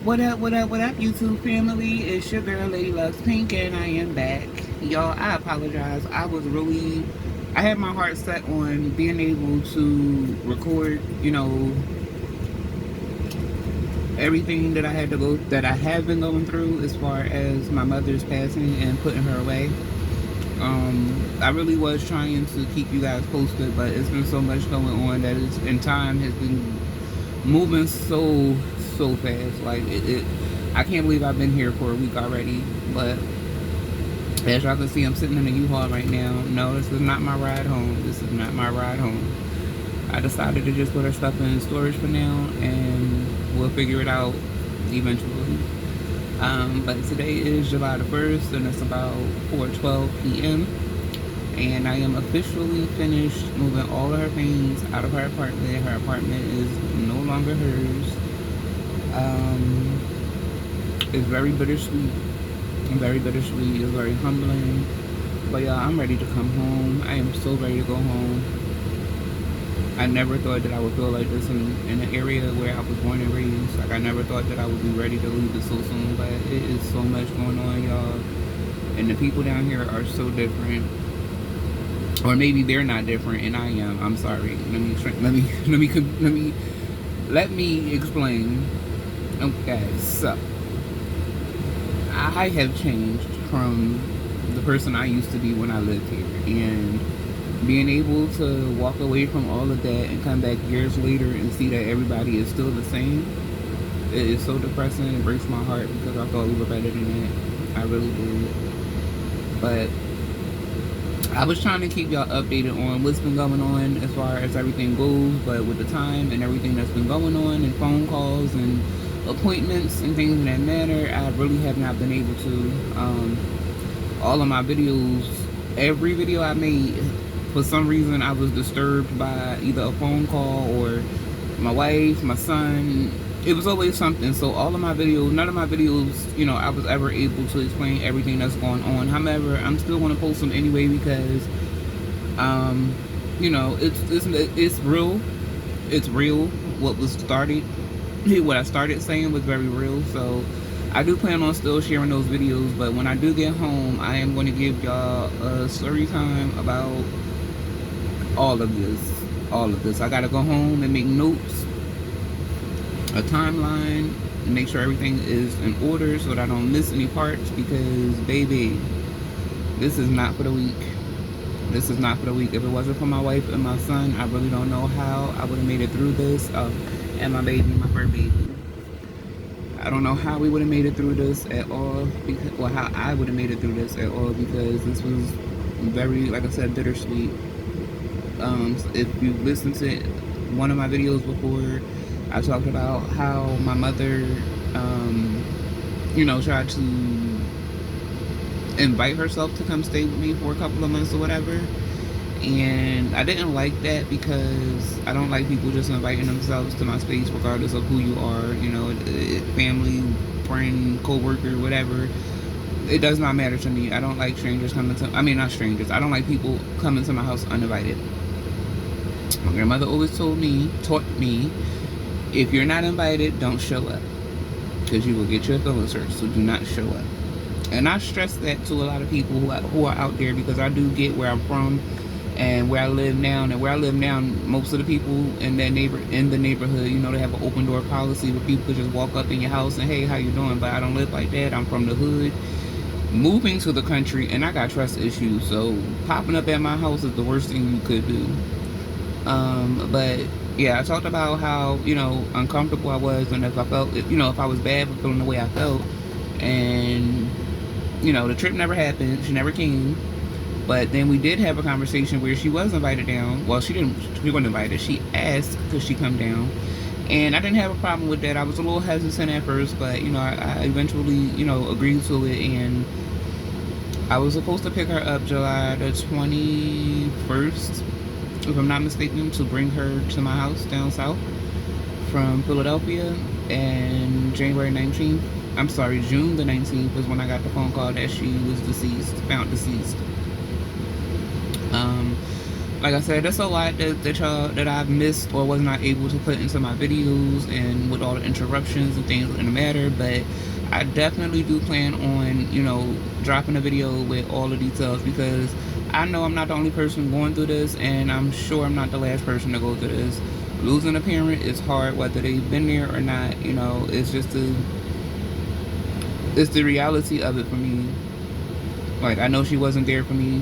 What up, what up, what up, YouTube family? It's your girl, Lady Loves Pink, and I am back. Y'all, I apologize. I had my heart set on being able to record, everything that I have been going through as far as my mother's passing and putting her away. I really was trying to keep you guys posted, but it's been so much going on that time has been moving so fast. Like I can't believe I've been here for a week already. But as y'all can see, I'm sitting in the U-Haul right now. No, this is not my ride home. This is not my ride home. I decided to just put her stuff in storage for now, and we'll figure it out eventually. But today is July the 1st, and it's about 4:12 p.m. And I am officially finished moving all of her things out of her apartment. Her apartment is no longer hers. It's very bittersweet. Very bittersweet. It's very humbling. But yeah, I'm ready to come home. I am so ready to go home. I never thought that I would feel like this in an area where I was born and raised. Like, I never thought that I would be ready to leave it so soon. But it is so much going on, y'all. And the people down here are so different. Or maybe they're not different and I am. I'm sorry. Let me explain. Okay, so I have changed from the person I used to be when I lived here, and being able to walk away from all of that and come back years later and see that everybody is still the same, it is so depressing. It breaks my heart because I thought we were better than that. I really did. But I was trying to keep y'all updated on what's been going on as far as everything goes, but with the time and everything that's been going on and phone calls and appointments and things of that matter, I really have not been able to. All of my videos, every video I made, for some reason I was disturbed by either a phone call or my wife, my son. It was always something. So all of my videos, none of my videos, I was ever able to explain everything that's going on. However, I'm still going to post them anyway because, it's real. It's real. What I started saying was very real. So I do plan on still sharing those videos. But when I do get home, I am going to give y'all a story time about all of this. All of this. I got to go home and make notes, a timeline, and make sure everything is in order so that I don't miss any parts, because baby, this is not for the weak. This is not for the weak. If it wasn't for my wife and my son, I really don't know how I would have made it through this. And my baby, my fur baby. I don't know how we would have made it through this at all, or how I would have made it through this at all, because this was very, like I said, bittersweet. If you listened to one of my videos before, I talked about how my mother, tried to invite herself to come stay with me for a couple of months or whatever. And I didn't like that because I don't like people just inviting themselves to my space regardless of who you are, family, friend, co-worker, whatever. It does not matter to me. I don't like strangers not strangers. I don't like people coming to my house uninvited. My grandmother always taught me, if you're not invited, don't show up, because you will get your feelings hurt. So do not show up. And I stress that to a lot of people who are out there, because I do get where I'm from and where I live now. And where I live now, most of the people in the neighborhood, they have an open door policy where people could just walk up in your house and, hey, how you doing? But I don't live like that. I'm from the hood, moving to the country, and I got trust issues. So popping up at my house is the worst thing you could do. But yeah, I talked about how, uncomfortable I was, and if I felt, if I was bad for feeling the way I felt. And, the trip never happened. She never came. But then we did have a conversation where she was invited down. Well, she wasn't invited. She asked, could she come down? And I didn't have a problem with that. I was a little hesitant at first, but, I eventually, agreed to it. And I was supposed to pick her up July the 21st, if I'm not mistaken, to bring her to my house down south from Philadelphia. And June the 19th was when I got the phone call that she was found deceased. like I said, there's a lot that I've missed or was not able to put into my videos, and with all the interruptions and things in the matter. But I definitely do plan on, dropping a video with all the details, because I know I'm not the only person going through this, and I'm sure I'm not the last person to go through this. Losing a parent is hard, whether they've been there or not. It's just it's the reality of it for me. Like, I know she wasn't there for me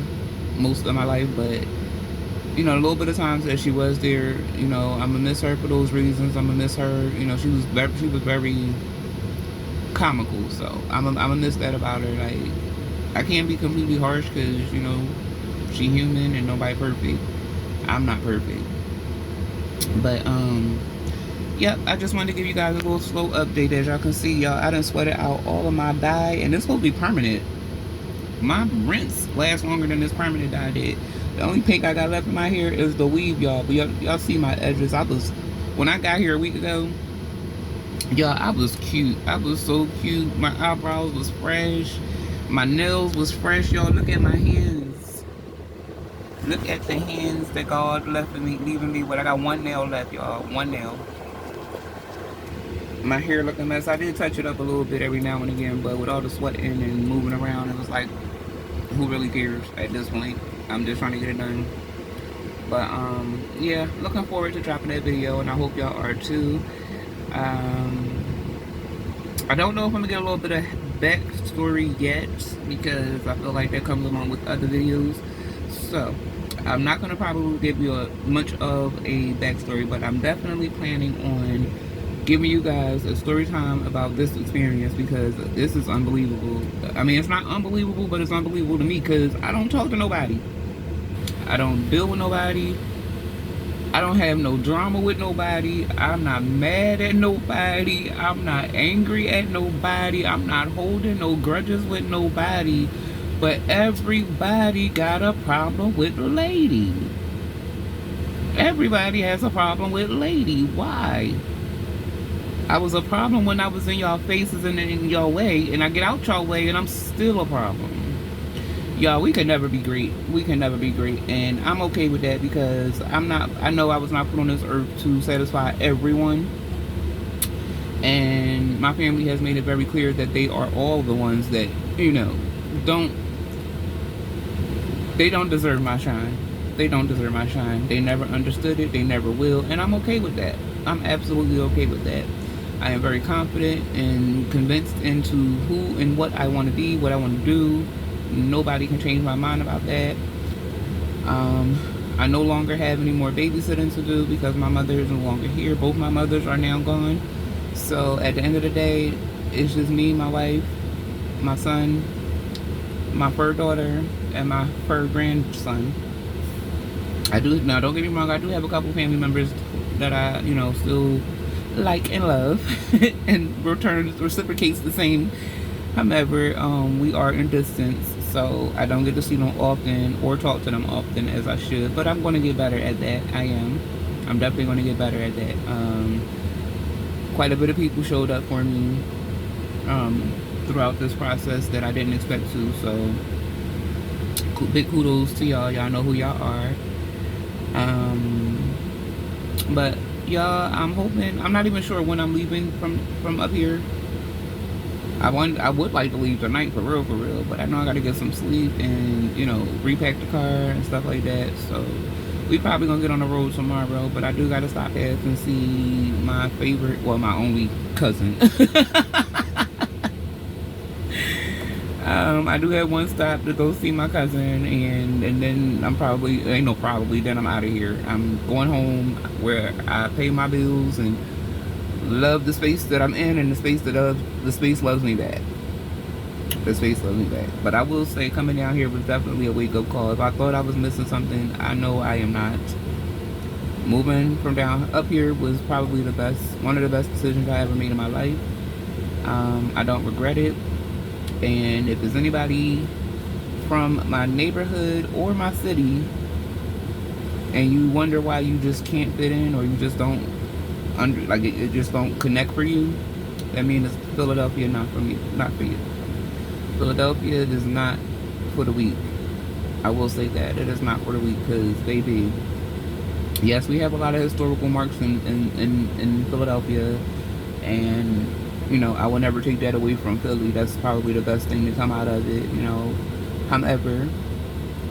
most of my life, but a little bit of times that she was there, I'm gonna miss her for those reasons. I'm gonna miss her. She was very comical, so I'm gonna miss that about her. Like, I can't be completely harsh, because she human and nobody perfect. I'm not perfect, but yep. I just wanted to give you guys a little slow update. As y'all can see, y'all, I done sweated out all of my dye, and this will be permanent. My rinse lasts longer than this permanent dye did. The only pink I got left in my hair is the weave, y'all. But y'all see my edges. When I got here a week ago, y'all, I was cute. I was so cute. My eyebrows was fresh. My nails was fresh, y'all. Look at my hands. Look at the hands that God left for me, leaving me with. I got one nail left, y'all. One nail. My hair looking a mess. I did touch it up a little bit every now and again, but with all the sweating and moving around, it was like, who really cares at this point? I'm just trying to get it done. But yeah, looking forward to dropping that video, and I hope y'all are too. I don't know if I'm gonna get a little bit of backstory yet, because I feel like that comes along with other videos. So I'm not gonna probably give you much of a backstory, but I'm definitely planning on giving you guys a story time about this experience, because this is unbelievable. I mean, it's not unbelievable, but it's unbelievable to me, because I don't talk to nobody. I don't deal with nobody. I don't have no drama with nobody. I'm not mad at nobody. I'm not angry at nobody. I'm not holding no grudges with nobody. But everybody got a problem with Lady. Everybody has a problem with Lady. Why? I was a problem when I was in y'all faces and in y'all way, and I get out y'all way and I'm still a problem. Y'all, we can never be great. We can never be great, and I'm okay with that, because I know I was not put on this earth to satisfy everyone, and my family has made it very clear that they are all the ones that, they don't deserve my shine. They don't deserve my shine. They never understood it. They never will, and I'm okay with that. I'm absolutely okay with that. I am very confident and convinced into who and what I want to be, what I want to do. Nobody can change my mind about that. I no longer have any more babysitting to do, because my mother is no longer here. Both my mothers are now gone. So at the end of the day, it's just me, my wife, my son, my fur daughter, and my fur grandson. Now don't get me wrong, I do have a couple family members that I, still like and love and reciprocates the same. However, we are in distance, so I don't get to see them often or talk to them often as I should. But I'm going to get better at that. I am. I'm definitely going to get better at that. Quite a bit of people showed up for me throughout this process that I didn't expect to. So big kudos to y'all. Y'all know who y'all are. But y'all, I'm hoping. I'm not even sure when I'm leaving from up here. I would like to leave tonight for real, but I know I gotta get some sleep and, repack the car and stuff like that. So we probably gonna get on the road tomorrow, but I do gotta stop past and see my favorite, well, my only cousin. I do have one stop to go see my cousin, and then then I'm out of here. I'm going home where I pay my bills and love the space that I'm in, and the space loves me back. The space loves me back. But I will say, coming down here was definitely a wake-up call. If I thought I was missing something, I know I am not. Moving from down up here was probably one of the best decisions I ever made in my life. I don't regret it. And if there's anybody from my neighborhood or my city, and you wonder why you just can't fit in, or you just don't it just don't connect for you, that means Philadelphia not for you. Philadelphia is not for the weak. I will say that it is not for the weak, because baby, yes, we have a lot of historical marks in Philadelphia, and I will never take that away from Philly. That's probably the best thing to come out of it. However,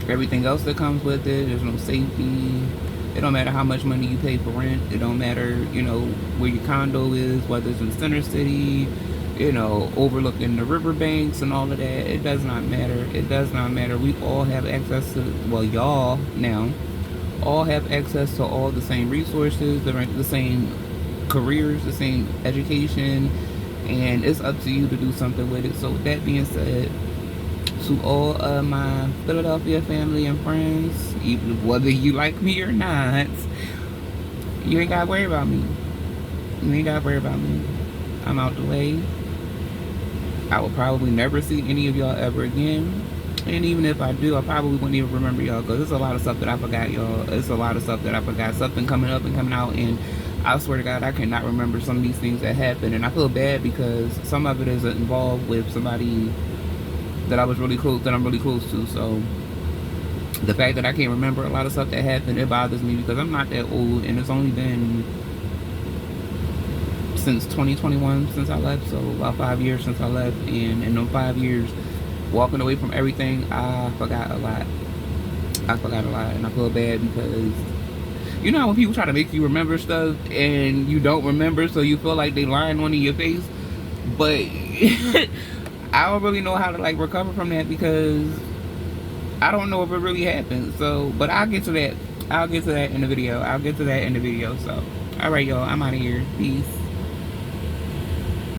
everything else that comes with it, there's no safety. It don't matter how much money you pay for rent. It don't matter, where your condo is, whether it's in Center City, overlooking the riverbanks and all of that. It does not matter. It does not matter. We all have access to, well, y'all now all have access to all the same resources, the same careers, the same education, and it's up to you to do something with it. So with that being said, to all of my Philadelphia family and friends, even whether you like me or not, you ain't gotta worry about me. You ain't gotta worry about me. I'm out the way. I will probably never see any of y'all ever again. And even if I do, I probably wouldn't even remember y'all, because there's a lot of stuff that I forgot, y'all. It's a lot of stuff that I forgot. Something coming up and coming out, and I swear to God, I cannot remember some of these things that happened. And I feel bad because some of it is involved with somebody that I'm really close to. So the fact that I can't remember a lot of stuff that happened, it bothers me, because I'm not that old, and it's only been since 2021 since I left, so about 5 years since I left, and in those 5 years, walking away from everything, I forgot a lot. And I feel bad because how when people try to make you remember stuff and you don't remember, so you feel like they lying on in your face, but I don't really know how to recover from that, because I don't know if it really happened. So, but I'll get to that. In the video. So, all right, y'all. I'm out of here. Peace.